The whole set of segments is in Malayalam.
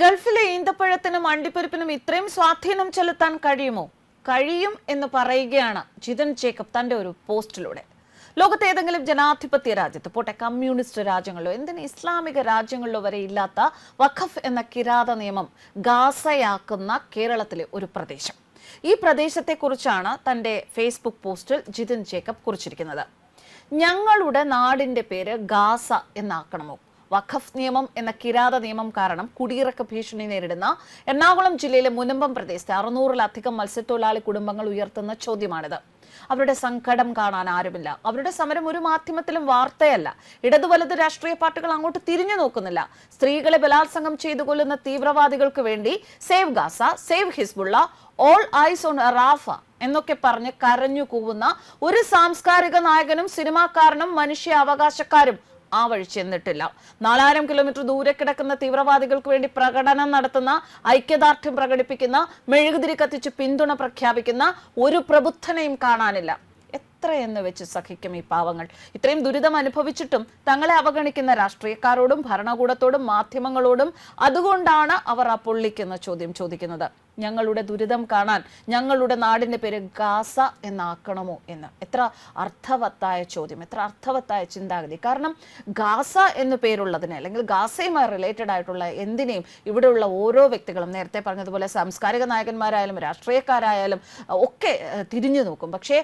ഗൾഫിലെ ഈന്തപ്പഴത്തിനും അണ്ടിപ്പരിപ്പിനും ഇത്രയും സ്വാധീനം ചെലുത്താൻ കഴിയുമോ? കഴിയും എന്ന് പറയുകയാണ് ജിതൻ ജേക്കബ് തന്റെ ഒരു പോസ്റ്റിലൂടെ. ലോകത്തെ ഏതെങ്കിലും ജനാധിപത്യ രാജ്യത്ത്, പോട്ടെ കമ്മ്യൂണിസ്റ്റ് രാജ്യങ്ങളിലോ എന്തിന് ഇസ്ലാമിക രാജ്യങ്ങളിലോ വരെ ഇല്ലാത്ത വഖഫ് എന്ന കിരാത നിയമം ഗാസയാക്കുന്ന കേരളത്തിലെ ഒരു പ്രദേശം. ഈ പ്രദേശത്തെക്കുറിച്ചാണ് തന്റെ ഫേസ്ബുക്ക് പോസ്റ്റിൽ ജിതൻ ജേക്കബ് കുറിച്ചിരിക്കുന്നത്. ഞങ്ങളുടെ നാടിന്റെ പേര് ഗാസ എന്നാക്കണമോ? വഖഫ് നിയമം എന്ന കിരാത നിയമം കാരണം കുടിയിറക്ക ഭീഷണി നേരിടുന്ന എറണാകുളം ജില്ലയിലെ മുനമ്പം പ്രദേശത്തെ 600-ലധികം മത്സ്യത്തൊഴിലാളി കുടുംബങ്ങൾ ഉയർത്തുന്ന ചോദ്യമാണിത്. അവരുടെ സങ്കടം കാണാൻ ആരുമില്ല. അവരുടെ സമരം ഒരു മാധ്യമത്തിലും വാർത്തയല്ല. ഇടതു വലത് രാഷ്ട്രീയ പാർട്ടികൾ അങ്ങോട്ട് തിരിഞ്ഞു നോക്കുന്നില്ല. സ്ത്രീകളെ ബലാത്സംഗം ചെയ്തു കൊല്ലുന്ന തീവ്രവാദികൾക്ക് വേണ്ടി save Gaza, save Hezbollah, all eyes on Rafah എന്നൊക്കെ പറഞ്ഞ് കരഞ്ഞു കൂവുന്ന ഒരു സാംസ്കാരിക നായകനും സിനിമാക്കാരനും മനുഷ്യാവകാശക്കാരും ആ വഴി ചെന്നിട്ടില്ല. 4000 കിലോമീറ്റർ ദൂരെ കിടക്കുന്ന തീവ്രവാദികൾക്ക് വേണ്ടി പ്രകടനം നടത്തുന്ന, ഐക്യദാർഢ്യം പ്രകടിപ്പിക്കുന്ന, മെഴുകുതിരി കത്തിച്ച് പിന്തുണ പ്രഖ്യാപിക്കുന്ന ഒരു പ്രബുദ്ധനെയും കാണാനില്ല. എത്രയെന്ന് വെച്ച് സഹിക്കും ഈ പാവങ്ങൾ? ഇത്രയും ദുരിതം അനുഭവിച്ചിട്ടും തങ്ങളെ അവഗണിക്കുന്ന രാഷ്ട്രീയക്കാരോടും ഭരണകൂടത്തോടും മാധ്യമങ്ങളോടും അതുകൊണ്ടാണ് അവർ ആ പൊള്ളിക്കുന്ന ചോദ്യം ചോദിക്കുന്നത്. ഞങ്ങളുടെ ദുരിതം കാണാൻ ഞങ്ങളുടെ നാടിന്റെ പേര് ഗാസ എന്നാക്കണമോ എന്ന്. എത്ര അർത്ഥവത്തായ ചോദ്യം, എത്ര അർത്ഥവത്തായ ചിന്താഗതി. കാരണം ഗാസ എന്നു പേരുള്ളതിനെ, അല്ലെങ്കിൽ ഗാസയുമായി റിലേറ്റഡ് ആയിട്ടുള്ള എന്തിനേയും ഇവിടെയുള്ള ഓരോ വ്യക്തികളും, നേരത്തെ പറഞ്ഞതുപോലെ സാംസ്കാരിക നായകന്മാരായാലും രാഷ്ട്രീയക്കാരായാലും ഒക്കെ തിരിഞ്ഞു നോക്കും. പക്ഷേ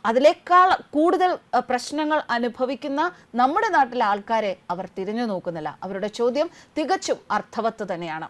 അതിനേക്കാൾ കൂടുതൽ പ്രശ്നങ്ങൾ അനുഭവിക്കുന്ന നമ്മുടെ നാട്ടിലെ ആൾക്കാരെ അവർ തിരിഞ്ഞു നോക്കുന്നില്ല. അവരുടെ ചോദ്യം തികച്ചും അർത്ഥവത്ത് തന്നെയാണ്.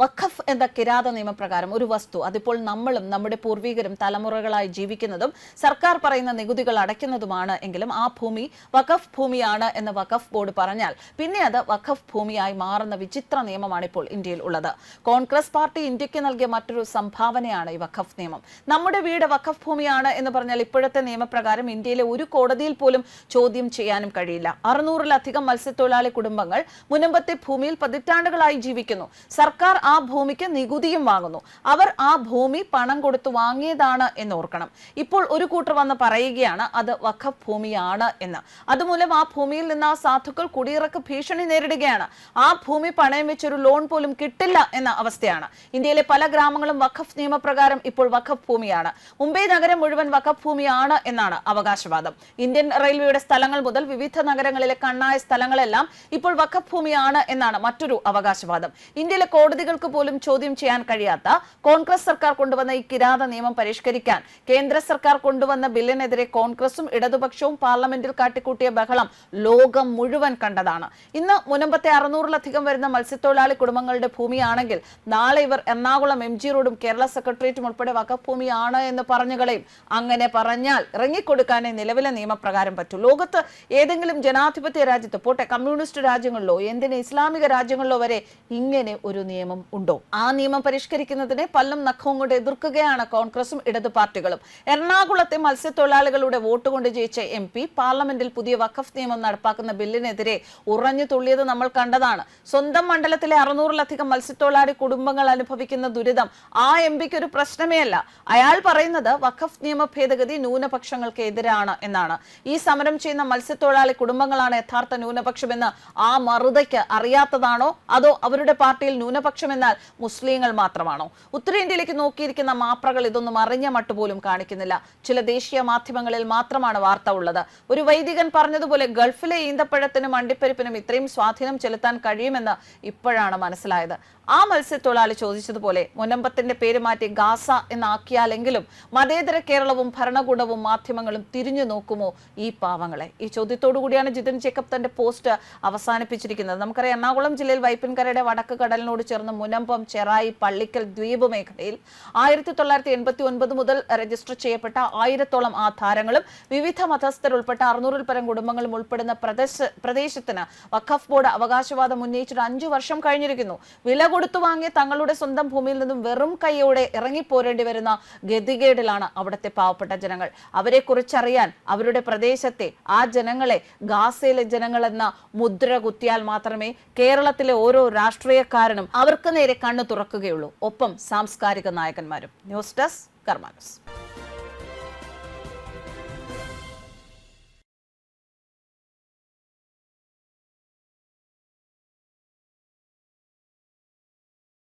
വഖഫ് എന്ന കിരാത നിയമപ്രകാരം ഒരു വസ്തു, അതിപ്പോൾ നമ്മളും നമ്മുടെ പൂർവികരും തലമുറകളായി ജീവിക്കുന്നതും സർക്കാർ പറയുന്ന നികുതികൾ അടയ്ക്കുന്നതുമാണ് എങ്കിലും ആ ഭൂമി വഖഫ് ഭൂമിയാണ് എന്ന് വഖഫ് ബോർഡ് പറഞ്ഞാൽ പിന്നെ അത് വഖഫ് ഭൂമിയായി മാറുന്ന വിചിത്ര നിയമമാണ് ഇപ്പോൾ ഇന്ത്യയിൽ ഉള്ളത്. കോൺഗ്രസ് പാർട്ടി ഇന്ത്യക്ക് നൽകിയ മറ്റൊരു സംഭാവനയാണ് ഈ വഖഫ് നിയമം. നമ്മുടെ വീട് വഖഫ് ഭൂമിയാണ് എന്ന് പറഞ്ഞാൽ ഇപ്പോഴത്തെ നിയമപ്രകാരം ഇന്ത്യയിലെ ഒരു കോടതിയിൽ പോലും ചോദ്യം ചെയ്യാനും കഴിയില്ല. 600-ലധികം മത്സ്യത്തൊഴിലാളി കുടുംബങ്ങൾ മുനമ്പത്തെ ഭൂമിയിൽ പതിറ്റാണ്ടുകളായി ജീവിക്കുന്നു. സർക്കാർ ആ ഭൂമിക്ക് നികുതിയും വാങ്ങുന്നു. അവർ ആ ഭൂമി പണം കൊടുത്തു വാങ്ങിയതാണ് എന്ന് ഓർക്കണം. ഇപ്പോൾ ഒരു കൂട്ടർ വന്ന് പറയുകയാണ് അത് വഖഫ് ഭൂമിയാണ് എന്ന്. അതുമൂലം ആ ഭൂമിയിൽ നിന്ന് ആ സാധുക്കൾ കുടിയിറക്ക ഭീഷണി നേരിടുകയാണ്. ആ ഭൂമി പണയം വെച്ചൊരു ലോൺ പോലും കിട്ടില്ല എന്ന അവസ്ഥയാണ്. ഇന്ത്യയിലെ പല ഗ്രാമങ്ങളും വഖഫ് നിയമപ്രകാരം ഇപ്പോൾ വഖഫ് ഭൂമിയാണ്. മുംബൈ നഗരം മുഴുവൻ വഖഫ് ഭൂമിയാണ് എന്നാണ് അവകാശവാദം. ഇന്ത്യൻ റെയിൽവേയുടെ സ്ഥലങ്ങൾ മുതൽ വിവിധ നഗരങ്ങളിലെ കണ്ണായ സ്ഥലങ്ങളെല്ലാം ഇപ്പോൾ വഖഫ് ഭൂമിയാണ് എന്നാണ് മറ്റൊരു അവകാശവാദം. ഇന്ത്യയിലെ കോടതികൾക്ക് പോലും ചോദ്യം ചെയ്യാൻ കഴിയാത്ത കോൺഗ്രസ് സർക്കാർ കൊണ്ടുവന്ന ഈ കിരാത നിയമം പരിഷ്കരിക്കാൻ കേന്ദ്ര സർക്കാർ കൊണ്ടുവന്ന ബില്ലിനെതിരെ കോൺഗ്രസും ഇടതുപക്ഷവും പാർലമെന്റിൽ കാട്ടിക്കൂട്ടിയ ബഹളം ലോകം മുഴുവൻ കണ്ടതാണ്. ഇന്ന് മുനമ്പത്തെ 600-ലധികം വരുന്ന മത്സ്യത്തൊഴിലാളി കുടുംബങ്ങളുടെ ഭൂമിയാണെങ്കിൽ നാളെ ഇവർ എറണാകുളം MG റോഡും കേരള സെക്രട്ടേറിയറ്റും ഉൾപ്പെടെ വഖഫ് ഭൂമിയാണ് എന്ന് പറഞ്ഞുകളയും. അങ്ങനെ പറഞ്ഞാൽ ഇറങ്ങിക്കൊടുക്കാനേ നിലവിലെ നിയമപ്രകാരം പറ്റൂ. ലോകത്ത് ഏതെങ്കിലും ജനാധിപത്യ രാജ്യത്ത്, പോട്ടെ കമ്മ്യൂണിസ്റ്റ് രാജ്യങ്ങളിലോ എന്തിന് ഇസ്ലാമിക രാജ്യങ്ങളിലോ വരെ ഇങ്ങനെ ഒരു നിയമം ഉണ്ടോ? ആ നിയമം പരിഷ്കരിക്കുന്നതിനെ പല്ലും നഖവും കൊണ്ട് എതിർക്കുകയാണ് കോൺഗ്രസും ഇടതു പാർട്ടികളും. എറണാകുളത്തെ മത്സ്യത്തൊഴിലാളികളുടെ വോട്ട് കൊണ്ട് ജയിച്ച MP പാർലമെന്റിൽ പുതിയ വഖഫ് നിയമം നടപ്പാക്കുന്ന ബില്ലിനെതിരെ ഉറഞ്ഞു തുള്ളിയത് നമ്മൾ കണ്ടതാണ്. സ്വന്തം മണ്ഡലത്തിലെ 600-ലധികം മത്സ്യത്തൊഴിലാളി കുടുംബങ്ങൾ അനുഭവിക്കുന്ന ദുരിതം ആ MPക്ക് ഒരു പ്രശ്നമേ അല്ല. അയാൾ പറയുന്നത് വഖഫ് നിയമ ഭേദഗതി ന്യൂനപക്ഷങ്ങൾക്ക് എതിരാണ് എന്നാണ്. ഈ സമരം ചെയ്യുന്ന മത്സ്യത്തൊഴിലാളി കുടുംബങ്ങളാണ് യഥാർത്ഥ ന്യൂനപക്ഷമെന്ന് ആ മറുതയ്ക്ക് അറിയാത്തതാണോ? അതോ അവരുടെ പാർട്ടിയിൽ ന്യൂനപക്ഷം എന്നാൽ മുസ്ലിങ്ങൾ മാത്രമാണോ? ഉത്തരേന്ത്യയിലേക്ക് നോക്കിയിരിക്കുന്ന മാപ്രകൾ ഇതൊന്നും അറിഞ്ഞ മട്ടുപോലും കാണിക്കുന്നില്ല. ചില ദേശീയ മാധ്യമങ്ങളിൽ മാത്രമാണ് വാർത്ത ഉള്ളത്. ഒരു വൈദികൻ പറഞ്ഞതുപോലെ ഗൾഫിലെ ഈന്തപ്പഴത്തിനും അണ്ടിപ്പരിപ്പിനും ഇത്രയും സ്വാധീനം ചെലുത്താൻ കഴിയുമെന്ന് ഇപ്പോഴാണ് മനസ്സിലായത്. ആ മത്സ്യത്തൊഴിലാളി ചോദിച്ചതുപോലെ മുനമ്പത്തിന്റെ പേര് മാറ്റി ഗാസ എന്നാക്കിയാലെങ്കിലും മതേതര കേരളവും ഭരണകൂടവും മാധ്യമങ്ങളും തിരിഞ്ഞു നോക്കുമോ ഈ പാവങ്ങളെ? ഈ ചോദ്യത്തോടു കൂടിയാണ് ജിതൻ ജേക്കബ് തന്റെ പോസ്റ്റ് അവസാനിപ്പിച്ചിരിക്കുന്നത്. നമുക്കറിയാം, എറണാകുളം ജില്ലയിൽ വൈപ്പിൻകരയുടെ വടക്ക് കടലിനോട് ചേർന്ന് മുനമ്പം, ചെറായി, പള്ളിക്കൽ ദ്വീപ് മേഖലയിൽ 1989 മുതൽ രജിസ്റ്റർ ചെയ്യപ്പെട്ട 1000-ഓളം ആധാരങ്ങളും വിവിധ മതസ്ഥരുൾപ്പെട്ട 600-ൽ പരം കുടുംബങ്ങളും ഉൾപ്പെടുന്ന പ്രദേശത്തിന് വഖഫ് ബോർഡ് അവകാശവാദം ഉന്നയിച്ചിട്ട് 5 വർഷം കഴിഞ്ഞിരിക്കുന്നു. വില കൊടുത്തു വാങ്ങിയ തങ്ങളുടെ സ്വന്തം ഭൂമിയിൽ നിന്നും വെറും കൈയോടെ ഇറങ്ങിപ്പോരേണ്ടി വരുന്ന ഗതികേടിലാണ് അവിടുത്തെ പാവപ്പെട്ട ജനങ്ങൾ. അവരെ കുറിച്ചറിയാൻ അവരുടെ പ്രദേശത്തെ ആ ജനങ്ങളെ ഗാസയിലെ ജനങ്ങൾ എന്ന മുദ്ര കുത്തിയാൽ മാത്രമേ കേരളത്തിലെ ഓരോ രാഷ്ട്രീയക്കാരനും അവർക്ക് നേരെ കണ്ണു തുറക്കുകയുള്ളൂ. ഒപ്പം സാംസ്കാരിക നായകന്മാരും. News desk കർമാനസ്.